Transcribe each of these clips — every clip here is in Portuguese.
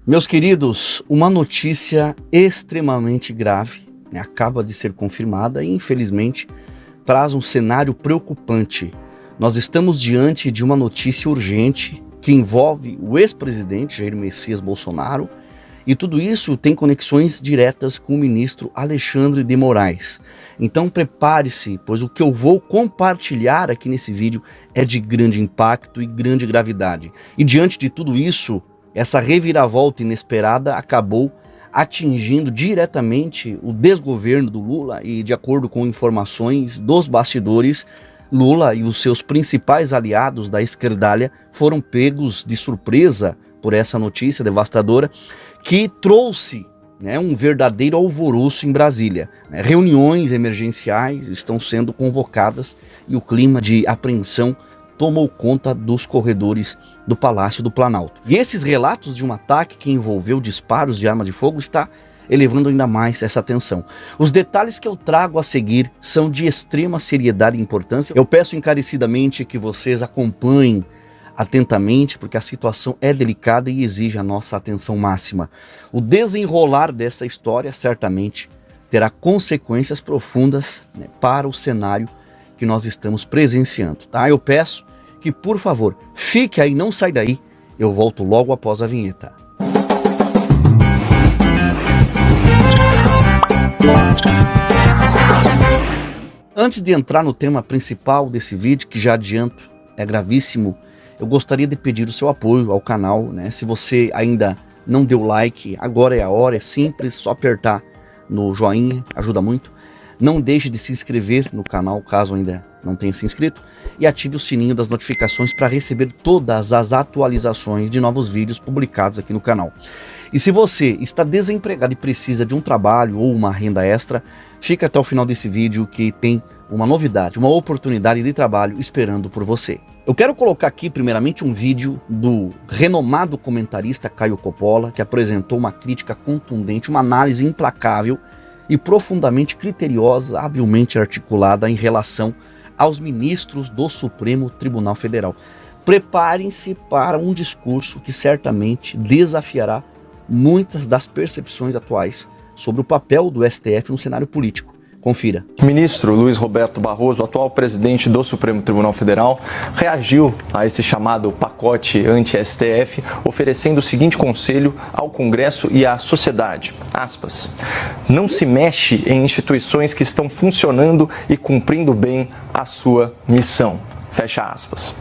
Meus queridos, uma notícia extremamente grave, acaba de ser confirmada e infelizmente traz um cenário preocupante. Nós estamos diante de uma notícia urgente que envolve o ex-presidente Jair Messias Bolsonaro e tudo isso tem conexões diretas com o ministro Alexandre de Moraes. Então prepare-se, pois o que eu vou compartilhar aqui nesse vídeo é de grande impacto e grande gravidade. E diante de tudo isso, essa reviravolta inesperada acabou atingindo diretamente o desgoverno do Lula e, de acordo com informações dos bastidores, Lula e os seus principais aliados da esquerdalha foram pegos de surpresa por essa notícia devastadora que trouxe um verdadeiro alvoroço em Brasília. Reuniões emergenciais estão sendo convocadas e o clima de apreensão tomou conta dos corredores do Palácio do Planalto. E esses relatos de um ataque que envolveu disparos de arma de fogo está elevando ainda mais essa tensão. Os detalhes que eu trago a seguir são de extrema seriedade e importância. Eu peço encarecidamente que vocês acompanhem atentamente, porque a situação é delicada e exige a nossa atenção máxima. O desenrolar dessa história certamente terá consequências profundas para o cenário que nós estamos presenciando, tá? Eu peço que, por favor, fique aí, não sai daí, eu volto logo após a vinheta. Antes de entrar no tema principal desse vídeo, que já adianto, é gravíssimo, eu gostaria de pedir o seu apoio ao canal, Se você ainda não deu like, agora é a hora, é simples, só apertar no joinha, ajuda muito. Não deixe de se inscrever no canal, caso ainda não tenha se inscrito, e ative o sininho das notificações para receber todas as atualizações de novos vídeos publicados aqui no canal. E se você está desempregado e precisa de um trabalho ou uma renda extra, fica até o final desse vídeo que tem uma novidade, uma oportunidade de trabalho esperando por você. Eu quero colocar aqui primeiramente um vídeo do renomado comentarista Caio Coppola, que apresentou uma crítica contundente, uma análise implacável e profundamente criteriosa, habilmente articulada em relação aos ministros do Supremo Tribunal Federal. Preparem-se para um discurso que certamente desafiará muitas das percepções atuais sobre o papel do STF no cenário político. Confira. O ministro Luiz Roberto Barroso, atual presidente do Supremo Tribunal Federal, reagiu a esse chamado pacote anti-STF, oferecendo o seguinte conselho ao Congresso e à sociedade, aspas, não se mexe em instituições que estão funcionando e cumprindo bem a sua missão, fecha aspas.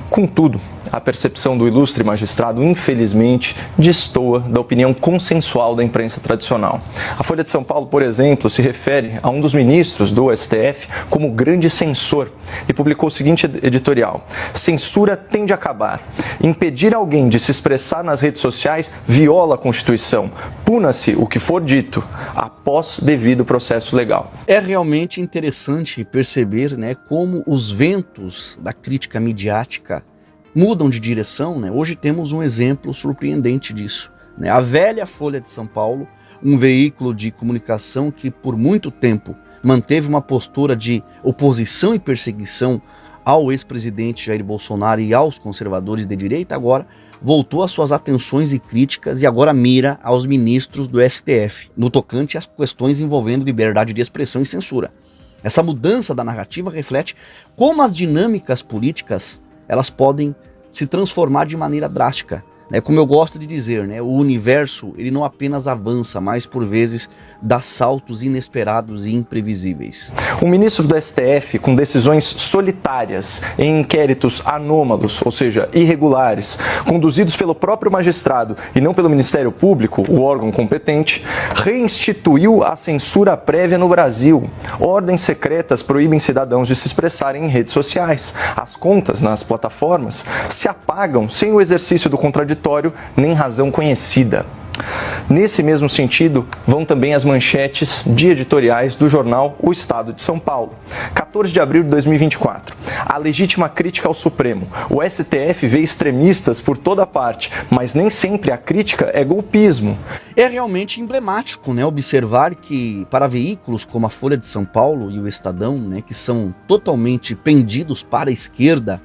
Contudo, a percepção do ilustre magistrado, infelizmente, destoa da opinião consensual da imprensa tradicional. A Folha de São Paulo, por exemplo, se refere a um dos ministros do STF como grande censor e publicou o seguinte editorial: censura tem de acabar. Impedir alguém de se expressar nas redes sociais viola a Constituição. Puna-se o que for dito, após devido processo legal. É realmente interessante perceber como os ventos da crítica midiática mudam de direção. Hoje temos um exemplo surpreendente disso. A velha Folha de São Paulo, um veículo de comunicação que por muito tempo manteve uma postura de oposição e perseguição ao ex-presidente Jair Bolsonaro e aos conservadores de direita, agora voltou às suas atenções e críticas e agora mira aos ministros do STF, no tocante às questões envolvendo liberdade de expressão e censura. Essa mudança da narrativa reflete como as dinâmicas políticas elas podem se transformar de maneira drástica. Como eu gosto de dizer, o universo ele não apenas avança, mas por vezes dá saltos inesperados e imprevisíveis. O ministro do STF, com decisões solitárias em inquéritos anômalos, ou seja, irregulares, conduzidos pelo próprio magistrado e não pelo Ministério Público, o órgão competente, reinstituiu a censura prévia no Brasil. Ordens secretas proíbem cidadãos de se expressarem em redes sociais. As contas nas plataformas se apagam sem o exercício do contraditório nem razão conhecida. Nesse mesmo sentido, vão também as manchetes de editoriais do jornal O Estado de São Paulo. 14 de abril de 2024. A legítima crítica ao Supremo. O STF vê extremistas por toda parte, mas nem sempre a crítica é golpismo. É realmente emblemático, observar que para veículos como a Folha de São Paulo e o Estadão, que são totalmente pendidos para a esquerda,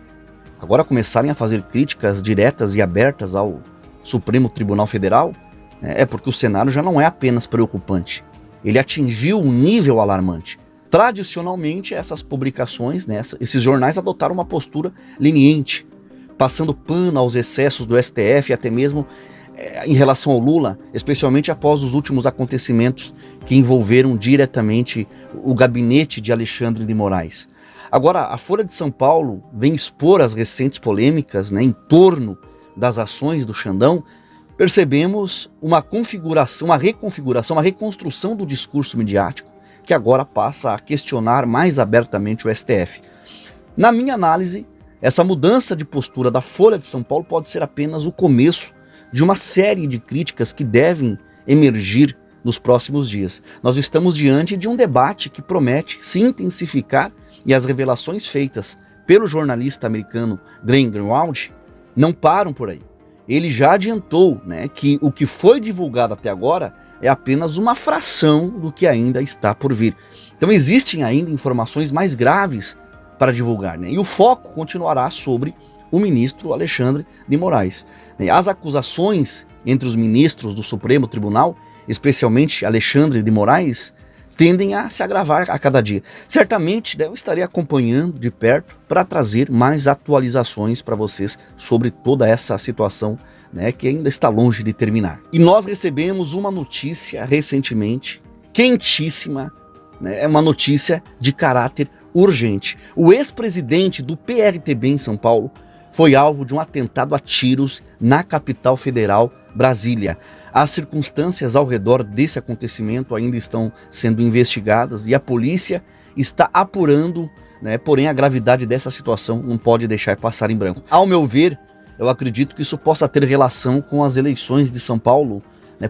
agora começarem a fazer críticas diretas e abertas ao Supremo Tribunal Federal, é porque o cenário já não é apenas preocupante. Ele atingiu um nível alarmante. Tradicionalmente, essas publicações, esses jornais adotaram uma postura leniente, passando pano aos excessos do STF, até mesmo em relação ao Lula, especialmente após os últimos acontecimentos que envolveram diretamente o gabinete de Alexandre de Moraes. Agora, a Folha de São Paulo vem expor as recentes polêmicas em torno das ações do Xandão. Percebemos uma configuração, uma reconfiguração, uma reconstrução do discurso midiático, que agora passa a questionar mais abertamente o STF. Na minha análise, essa mudança de postura da Folha de São Paulo pode ser apenas o começo de uma série de críticas que devem emergir nos próximos dias. Nós estamos diante de um debate que promete se intensificar e as revelações feitas pelo jornalista americano Glenn Greenwald não param por aí. Ele já adiantou que o que foi divulgado até agora é apenas uma fração do que ainda está por vir. Então existem ainda informações mais graves para divulgar, e o foco continuará sobre o ministro Alexandre de Moraes. As acusações entre os ministros do Supremo Tribunal, especialmente Alexandre de Moraes, tendem a se agravar a cada dia. Certamente eu estarei acompanhando de perto para trazer mais atualizações para vocês sobre toda essa situação, que ainda está longe de terminar. E nós recebemos uma notícia recentemente, quentíssima, é uma notícia de caráter urgente. O ex-presidente do PRTB em São Paulo foi alvo de um atentado a tiros na capital federal, Brasília. As circunstâncias ao redor desse acontecimento ainda estão sendo investigadas e a polícia está apurando, porém a gravidade dessa situação não pode deixar passar em branco. Ao meu ver, eu acredito que isso possa ter relação com as eleições de São Paulo,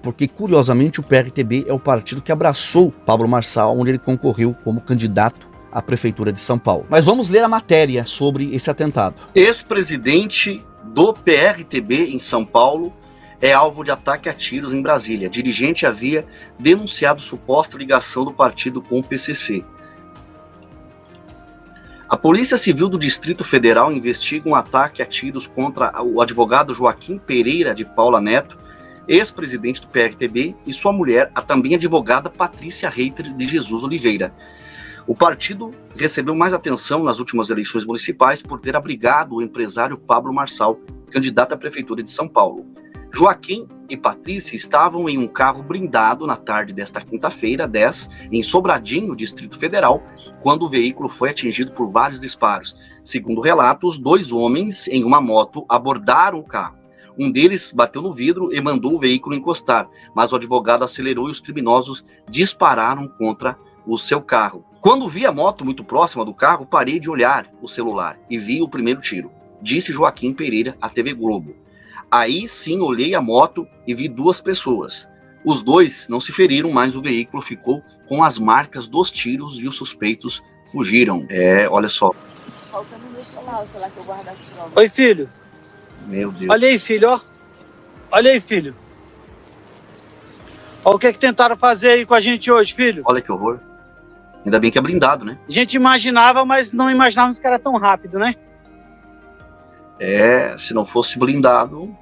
porque curiosamente o PRTB é o partido que abraçou Pablo Marçal, onde ele concorreu como candidato à Prefeitura de São Paulo. Mas vamos ler a matéria sobre esse atentado. Ex-presidente do PRTB em São Paulo é alvo de ataque a tiros em Brasília. Dirigente havia denunciado suposta ligação do partido com o PCC. A Polícia Civil do Distrito Federal investiga um ataque a tiros contra o advogado Joaquim Pereira de Paula Neto, ex-presidente do PRTB, e sua mulher, a também advogada Patrícia Reiter de Jesus Oliveira. O partido recebeu mais atenção nas últimas eleições municipais por ter abrigado o empresário Pablo Marçal, candidato à Prefeitura de São Paulo. Joaquim e Patrícia estavam em um carro blindado na tarde desta quinta-feira, 10, em Sobradinho, Distrito Federal, quando o veículo foi atingido por vários disparos. Segundo relatos, 2 homens em uma moto abordaram o carro. Um deles bateu no vidro e mandou o veículo encostar, mas o advogado acelerou e os criminosos dispararam contra o seu carro. Quando vi a moto muito próxima do carro, parei de olhar o celular e vi o primeiro tiro, disse Joaquim Pereira à TV Globo. Aí sim olhei a moto e vi 2 pessoas. Os 2 não se feriram, mas o veículo ficou com as marcas dos tiros e os suspeitos fugiram. Olha só. Oi, filho. Meu Deus. Olha aí, filho, ó. Olha aí, filho. Olha o que tentaram fazer aí com a gente hoje, filho. Olha que horror. Ainda bem que é blindado, né? A gente imaginava, mas não imaginávamos que era tão rápido, né? Se não fosse blindado,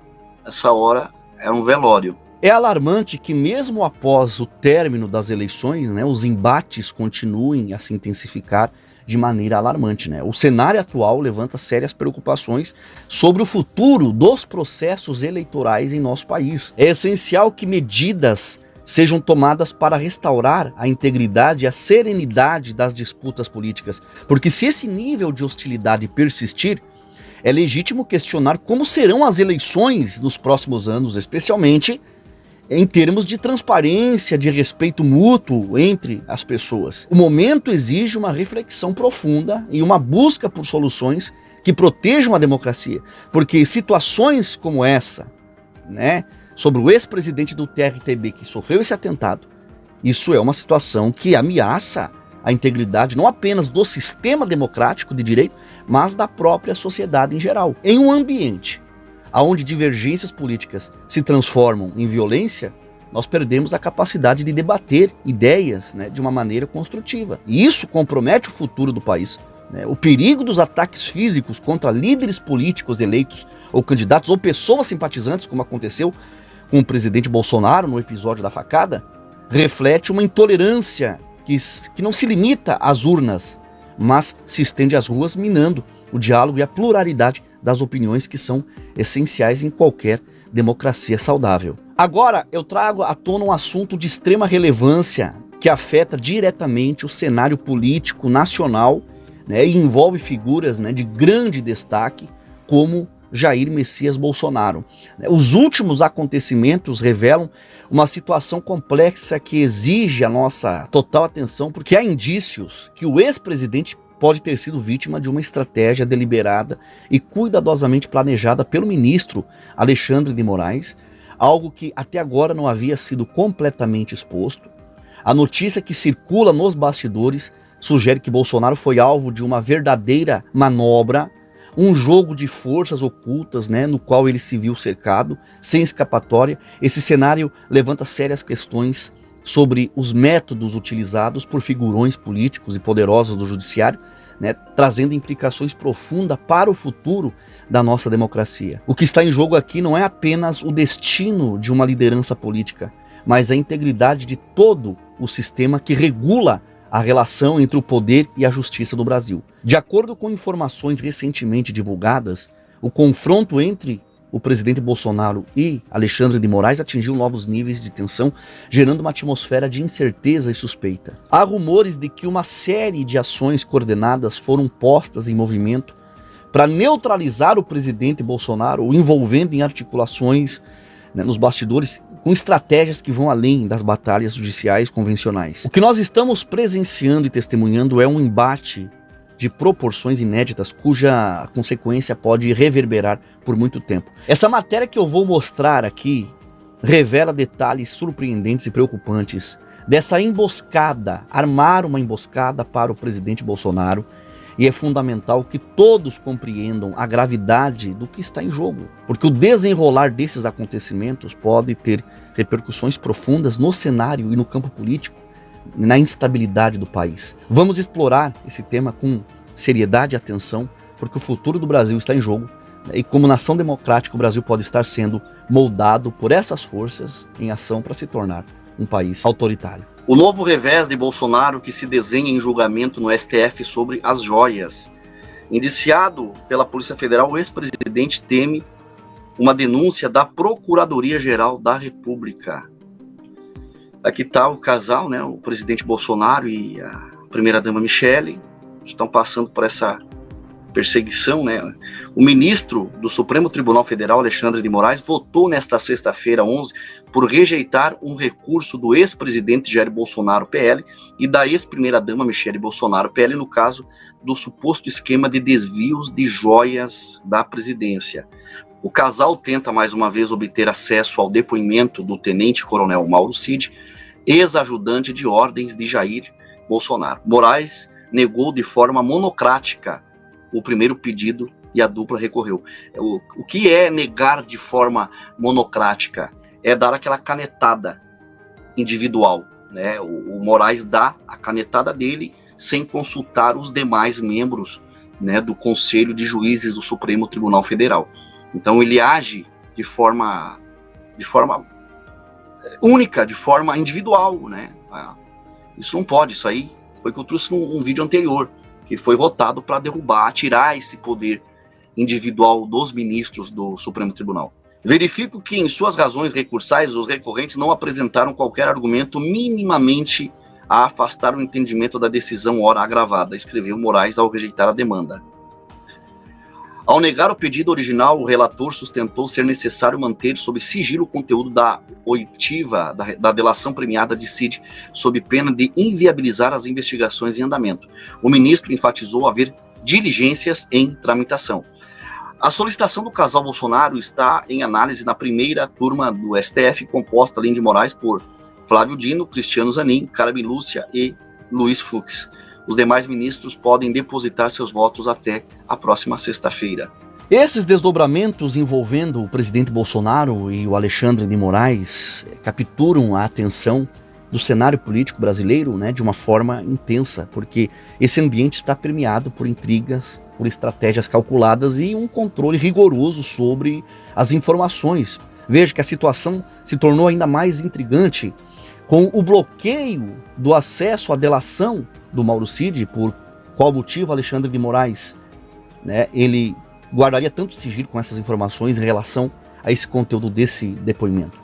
essa hora era um velório. É alarmante que mesmo após o término das eleições, os embates continuem a se intensificar de maneira alarmante, O cenário atual levanta sérias preocupações sobre o futuro dos processos eleitorais em nosso país. É essencial que medidas sejam tomadas para restaurar a integridade e a serenidade das disputas políticas, porque se esse nível de hostilidade persistir, é legítimo questionar como serão as eleições nos próximos anos, especialmente em termos de transparência, de respeito mútuo entre as pessoas. O momento exige uma reflexão profunda e uma busca por soluções que protejam a democracia, porque situações como essa, sobre o ex-presidente do TRTB que sofreu esse atentado, isso é uma situação que ameaça a integridade não apenas do sistema democrático de direito, mas da própria sociedade em geral. Em um ambiente onde divergências políticas se transformam em violência, nós perdemos a capacidade de debater ideias de uma maneira construtiva. E isso compromete o futuro do país né? O perigo dos ataques físicos contra líderes políticos eleitos ou candidatos ou pessoas simpatizantes, como aconteceu com o presidente Bolsonaro no episódio da facada, reflete uma intolerância que não se limita às urnas, mas se estende às ruas, minando o diálogo e a pluralidade das opiniões que são essenciais em qualquer democracia saudável. Agora eu trago à tona um assunto de extrema relevância que afeta diretamente o cenário político nacional, né, e envolve figuras, né, de grande destaque como Jair Messias Bolsonaro. Os últimos acontecimentos revelam uma situação complexa que exige a nossa total atenção, porque há indícios que o ex-presidente pode ter sido vítima de uma estratégia deliberada e cuidadosamente planejada pelo ministro Alexandre de Moraes, algo que até agora não havia sido completamente exposto. A notícia que circula nos bastidores sugere que Bolsonaro foi alvo de uma verdadeira manobra, um jogo de forças ocultas, né, no qual ele se viu cercado, sem escapatória. Esse cenário levanta sérias questões sobre os métodos utilizados por figurões políticos e poderosos do judiciário, né, trazendo implicações profundas para o futuro da nossa democracia. O que está em jogo aqui não é apenas o destino de uma liderança política, mas a integridade de todo o sistema que regula a relação entre o poder e a justiça do Brasil. De acordo com informações recentemente divulgadas, o confronto entre o presidente Bolsonaro e Alexandre de Moraes atingiu novos níveis de tensão, gerando uma atmosfera de incerteza e suspeita. Há rumores de que uma série de ações coordenadas foram postas em movimento para neutralizar o presidente Bolsonaro, o envolvendo em articulações, né, nos bastidores, com estratégias que vão além das batalhas judiciais convencionais. O que nós estamos presenciando e testemunhando é um embate de proporções inéditas, cuja consequência pode reverberar por muito tempo. Essa matéria que eu vou mostrar aqui revela detalhes surpreendentes e preocupantes dessa emboscada, armar uma emboscada para o presidente Bolsonaro, e é fundamental que todos compreendam a gravidade do que está em jogo, porque o desenrolar desses acontecimentos pode ter repercussões profundas no cenário e no campo político, na instabilidade do país. Vamos explorar esse tema com seriedade e atenção, porque o futuro do Brasil está em jogo, né? E como nação democrática o Brasil pode estar sendo moldado por essas forças em ação para se tornar um país autoritário. O novo revés de Bolsonaro que se desenha em julgamento no STF sobre as joias. Indiciado pela Polícia Federal, o ex-presidente teme uma denúncia da Procuradoria-Geral da República. Aqui está o casal, né, o presidente Bolsonaro e a primeira-dama Michele, estão passando por essa perseguição, né? O ministro do Supremo Tribunal Federal, Alexandre de Moraes, votou nesta sexta-feira, 11, por rejeitar um recurso do ex-presidente Jair Bolsonaro, PL, e da ex-primeira-dama Michele Bolsonaro, PL, no caso do suposto esquema de desvios de joias da presidência. O casal tenta mais uma vez obter acesso ao depoimento do tenente-coronel Mauro Cid, ex-ajudante de ordens de Jair Bolsonaro. Moraes negou de forma monocrática o primeiro pedido e a dupla recorreu. O que é negar de forma monocrática? É dar aquela canetada individual, né? O Moraes dá a canetada dele sem consultar os demais membros, né, do Conselho de Juízes do Supremo Tribunal Federal. Então ele age de forma única, de forma individual, né? Isso não pode, isso aí foi que eu trouxe num vídeo anterior, que foi votado para derrubar, tirar esse poder individual dos ministros do Supremo Tribunal. Verifico que em suas razões recursais, os recorrentes não apresentaram qualquer argumento minimamente a afastar o entendimento da decisão ora agravada, escreveu Moraes ao rejeitar a demanda. Ao negar o pedido original, o relator sustentou ser necessário manter sob sigilo o conteúdo da oitiva da delação premiada de Cid, sob pena de inviabilizar as investigações em andamento. O ministro enfatizou haver diligências em tramitação. A solicitação do casal Bolsonaro está em análise na primeira turma do STF, composta, além de Moraes, por Flávio Dino, Cristiano Zanin, Carmen Lúcia e Luiz Fux. Os demais ministros podem depositar seus votos até a próxima sexta-feira. Esses desdobramentos envolvendo o presidente Bolsonaro e o Alexandre de Moraes capturam a atenção do cenário político brasileiro, né, de uma forma intensa, porque esse ambiente está permeado por intrigas, por estratégias calculadas e um controle rigoroso sobre as informações. Veja que a situação se tornou ainda mais intrigante com o bloqueio do acesso à delação do Mauro Cid, por qual motivo Alexandre de Moraes, né, ele guardaria tanto sigilo com essas informações em relação a esse conteúdo desse depoimento.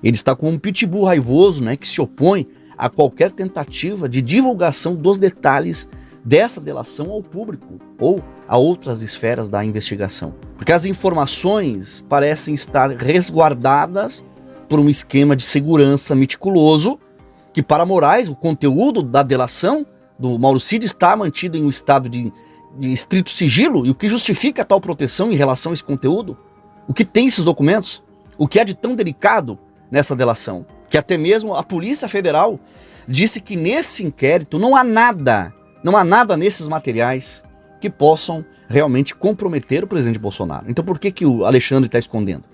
Ele está com um pitbull raivoso, né, que se opõe a qualquer tentativa de divulgação dos detalhes dessa delação ao público ou a outras esferas da investigação. Porque as informações parecem estar resguardadas por um esquema de segurança meticuloso que, para Moraes, o conteúdo da delação do Mauro Cid está mantido em um estado de estrito sigilo. E o que justifica tal proteção em relação a esse conteúdo? O que tem esses documentos? O que é de tão delicado nessa delação? Que até mesmo a Polícia Federal disse que nesse inquérito não há nada nesses materiais que possam realmente comprometer o presidente Bolsonaro. Então por que o Alexandre está escondendo?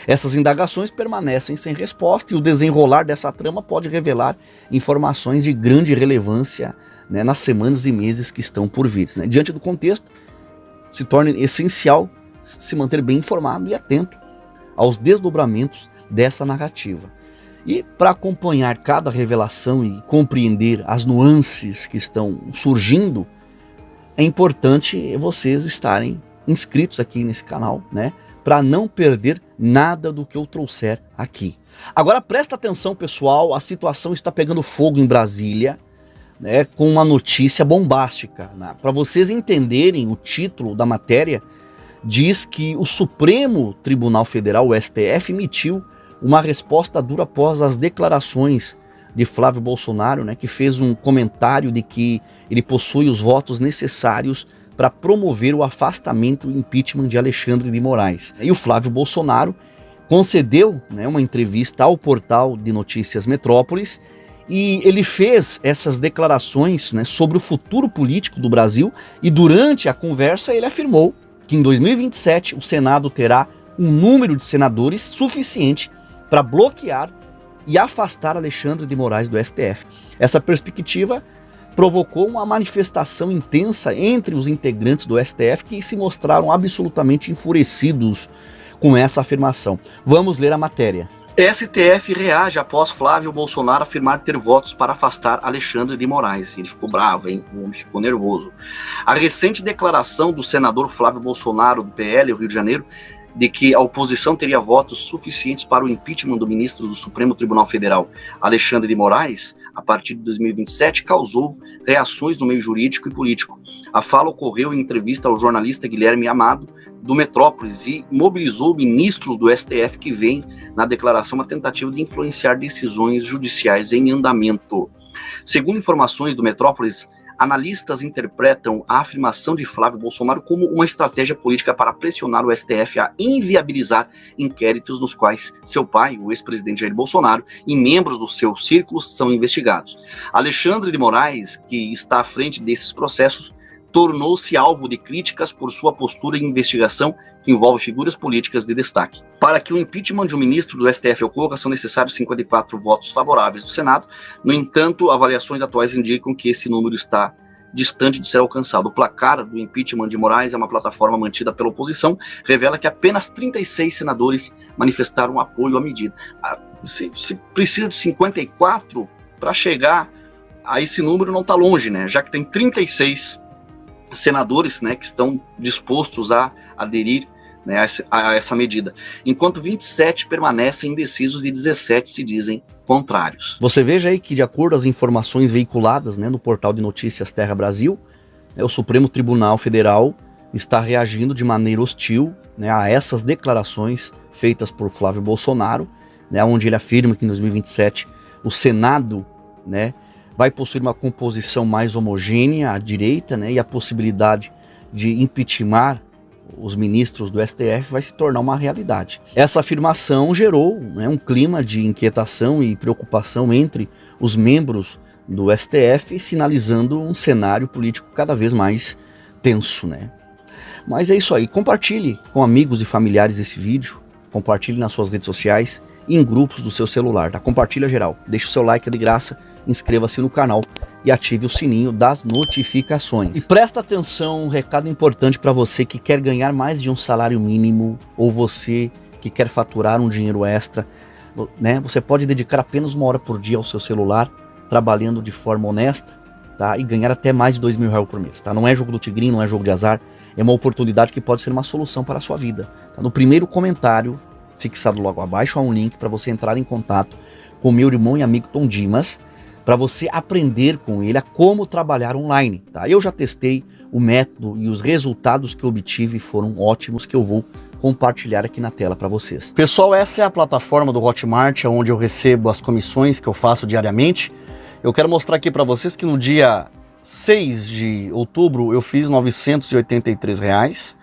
Essas indagações permanecem sem resposta e o desenrolar dessa trama pode revelar informações de grande relevância, né, nas semanas e meses que estão por vir. Né? Diante do contexto, se torna essencial se manter bem informado e atento aos desdobramentos dessa narrativa. E para acompanhar cada revelação e compreender as nuances que estão surgindo, é importante vocês estarem inscritos aqui nesse canal, né? Para não perder nada do que eu trouxer aqui. Agora presta atenção, pessoal, a situação está pegando fogo em Brasília, né, com uma notícia bombástica. Né? Para vocês entenderem, o título da matéria diz que o Supremo Tribunal Federal, o STF, emitiu uma resposta dura após as declarações de Flávio Bolsonaro, né, que fez um comentário de que ele possui os votos necessários para promover o afastamento e impeachment de Alexandre de Moraes. E o Flávio Bolsonaro concedeu, né, uma entrevista ao portal de notícias Metrópolis e ele fez essas declarações, né, sobre o futuro político do Brasil e durante a conversa ele afirmou que em 2027 o Senado terá um número de senadores suficiente para bloquear e afastar Alexandre de Moraes do STF. Essa perspectiva provocou uma manifestação intensa entre os integrantes do STF que se mostraram absolutamente enfurecidos com essa afirmação. Vamos ler a matéria. STF reage após Flávio Bolsonaro afirmar ter votos para afastar Alexandre de Moraes. Ele ficou bravo, hein? O homem ficou nervoso. A recente declaração do senador Flávio Bolsonaro, do PL, Rio de Janeiro, de que a oposição teria votos suficientes para o impeachment do ministro do Supremo Tribunal Federal, Alexandre de Moraes, a partir de 2027, causou reações no meio jurídico e político. A fala ocorreu em entrevista ao jornalista Guilherme Amado, do Metrópolis, e mobilizou ministros do STF que veem na declaração uma tentativa de influenciar decisões judiciais em andamento. Segundo informações do Metrópolis, analistas interpretam a afirmação de Flávio Bolsonaro como uma estratégia política para pressionar o STF a inviabilizar inquéritos nos quais seu pai, o ex-presidente Jair Bolsonaro, e membros do seu círculo são investigados. Alexandre de Moraes, que está à frente desses processos, tornou-se alvo de críticas por sua postura em investigação que envolve figuras políticas de destaque. Para que o impeachment de um ministro do STF ocorra, são necessários 54 votos favoráveis do Senado. No entanto, avaliações atuais indicam que esse número está distante de ser alcançado. O placar do impeachment de Moraes é uma plataforma mantida pela oposição, revela que apenas 36 senadores manifestaram apoio à medida. Se precisa de 54 para chegar a esse número, não está longe, né? Já que tem 36 senadores, né, que estão dispostos a aderir, né, a essa medida, enquanto 27 permanecem indecisos e 17 se dizem contrários. Você veja aí que, de acordo às informações veiculadas, né, no portal de notícias Terra Brasil, né, o Supremo Tribunal Federal está reagindo de maneira hostil, né, a essas declarações feitas por Flávio Bolsonaro, né, onde ele afirma que em 2027 o Senado, né, vai possuir uma composição mais homogênea à direita, né, e a possibilidade de impeachment os ministros do STF vai se tornar uma realidade. Essa afirmação gerou, né, um clima de inquietação e preocupação entre os membros do STF, sinalizando um cenário político cada vez mais tenso, né? Mas é isso aí, compartilhe com amigos e familiares esse vídeo, compartilhe nas suas redes sociais e em grupos do seu celular, tá? Compartilha geral, deixa o seu like de graça, inscreva-se no canal e ative o sininho das notificações. E presta atenção, um recado importante para você que quer ganhar mais de um salário mínimo ou você que quer faturar um dinheiro extra, né? Você pode dedicar apenas 1 hora por dia ao seu celular, trabalhando de forma honesta, tá? E ganhar até mais de R$2.000 por mês, tá? Não é jogo do tigrinho, não é jogo de azar, é uma oportunidade que pode ser uma solução para a sua vida. Tá? No primeiro comentário, fixado logo abaixo, há um link para você entrar em contato com meu irmão e amigo Tom Dimas, para você aprender com ele a como trabalhar online. Tá? Eu já testei o método e os resultados que eu obtive foram ótimos, que eu vou compartilhar aqui na tela para vocês. Pessoal, essa é a plataforma do Hotmart, onde eu recebo as comissões que eu faço diariamente. Eu quero mostrar aqui para vocês que no dia 6 de outubro eu fiz R$983.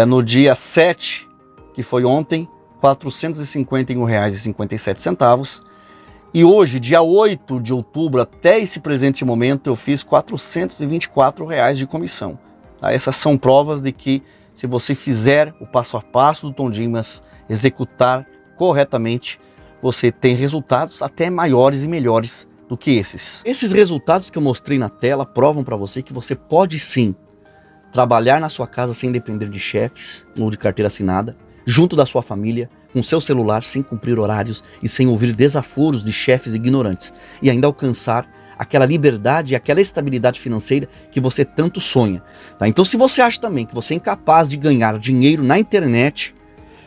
No dia 7, que foi ontem, R$451,57. E hoje, dia 8 de outubro, até esse presente momento, eu fiz R$424 de comissão. Tá? Essas são provas de que se você fizer o passo a passo do Tom Dimas, executar corretamente, você tem resultados até maiores e melhores do que esses. Esses resultados que eu mostrei na tela provam para você que você pode sim trabalhar na sua casa sem depender de chefes ou de carteira assinada, junto da sua família, com seu celular, sem cumprir horários e sem ouvir desaforos de chefes ignorantes, e ainda alcançar aquela liberdade e aquela estabilidade financeira que você tanto sonha. Tá? Então, se você acha também que você é incapaz de ganhar dinheiro na internet,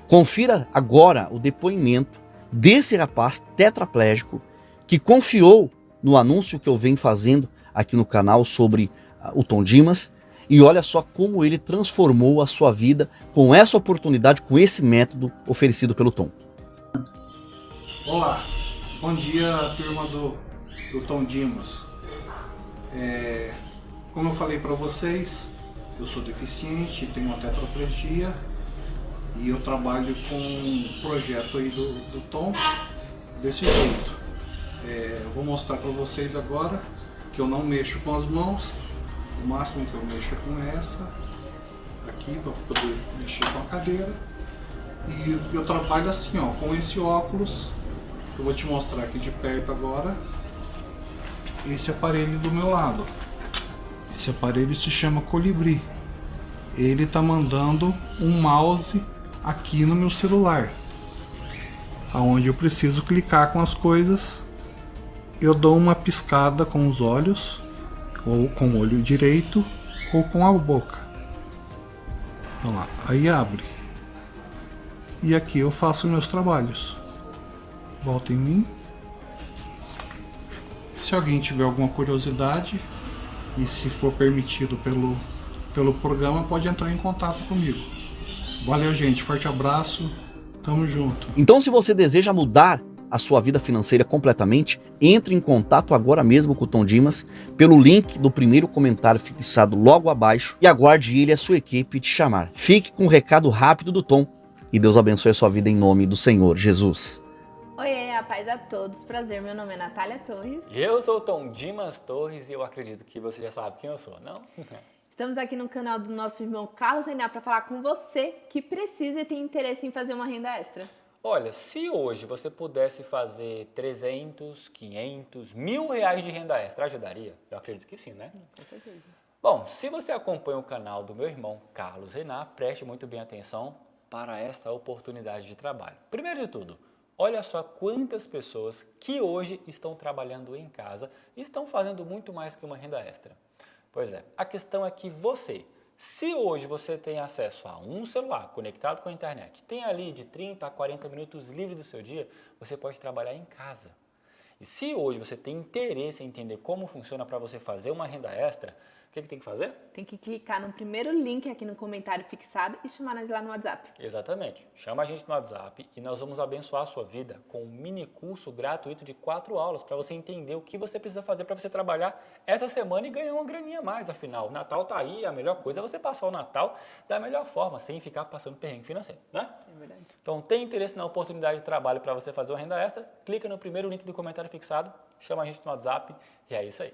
confira agora o depoimento desse rapaz tetraplégico que confiou no anúncio que eu venho fazendo aqui no canal sobre o Tom Dimas, e olha só como ele transformou a sua vida com essa oportunidade, com esse método oferecido pelo Tom. Olá, bom dia turma do Tom Dimas. Como eu falei para vocês, eu sou deficiente, tenho uma tetraplegia e eu trabalho com um projeto aí do Tom desse jeito. Eu vou mostrar para vocês agora que eu não mexo com as mãos. O máximo que eu mexo é com essa aqui para poder mexer com a cadeira, e eu trabalho assim, ó, com esse óculos. Eu vou te mostrar aqui de perto agora esse aparelho do meu lado. Esse aparelho se chama Colibri. Ele tá mandando um mouse aqui no meu celular, aonde eu preciso clicar com as coisas. Eu dou uma piscada com os olhos, ou com o olho direito, ou com a boca. Olha lá, aí abre. E aqui eu faço meus trabalhos. Volta em mim. Se alguém tiver alguma curiosidade, e se for permitido pelo programa, pode entrar em contato comigo. Valeu, gente. Forte abraço. Tamo junto. Então, se você deseja mudar a sua vida financeira completamente, entre em contato agora mesmo com o Tom Dimas pelo link do primeiro comentário fixado logo abaixo e aguarde ele e a sua equipe te chamar. Fique com um recado rápido do Tom e Deus abençoe a sua vida em nome do Senhor Jesus. Oi, a paz a todos, prazer, meu nome é Natália Torres. Eu sou o Tom Dimas Torres e eu acredito que você já sabe quem eu sou, não? Estamos aqui no canal do nosso irmão Carlos Reinar para falar com você que precisa e tem interesse em fazer uma renda extra. Olha, se hoje você pudesse fazer 300, 500, R$1.000 de renda extra, ajudaria? Eu acredito que sim, né? Com certeza. Bom, se você acompanha o canal do meu irmão Carlos Reinar, preste muito bem atenção para essa oportunidade de trabalho. Primeiro de tudo, olha só quantas pessoas que hoje estão trabalhando em casa e estão fazendo muito mais que uma renda extra. Pois é, a questão é que se hoje você tem acesso a um celular conectado com a internet, tem ali de 30 a 40 minutos livre do seu dia, você pode trabalhar em casa. E se hoje você tem interesse em entender como funciona para você fazer uma renda extra, o que tem que fazer? Tem que clicar no primeiro link aqui no comentário fixado e chamar nós lá no WhatsApp. Exatamente. Chama a gente no WhatsApp e nós vamos abençoar a sua vida com um mini curso gratuito de 4 aulas para você entender o que você precisa fazer para você trabalhar essa semana e ganhar uma graninha a mais. Afinal, o Natal tá aí, a melhor coisa é você passar o Natal da melhor forma, sem ficar passando perrengue financeiro, né? É verdade. Então, tem interesse na oportunidade de trabalho para você fazer uma renda extra? Clica no primeiro link do comentário fixado, chama a gente no WhatsApp e é isso aí.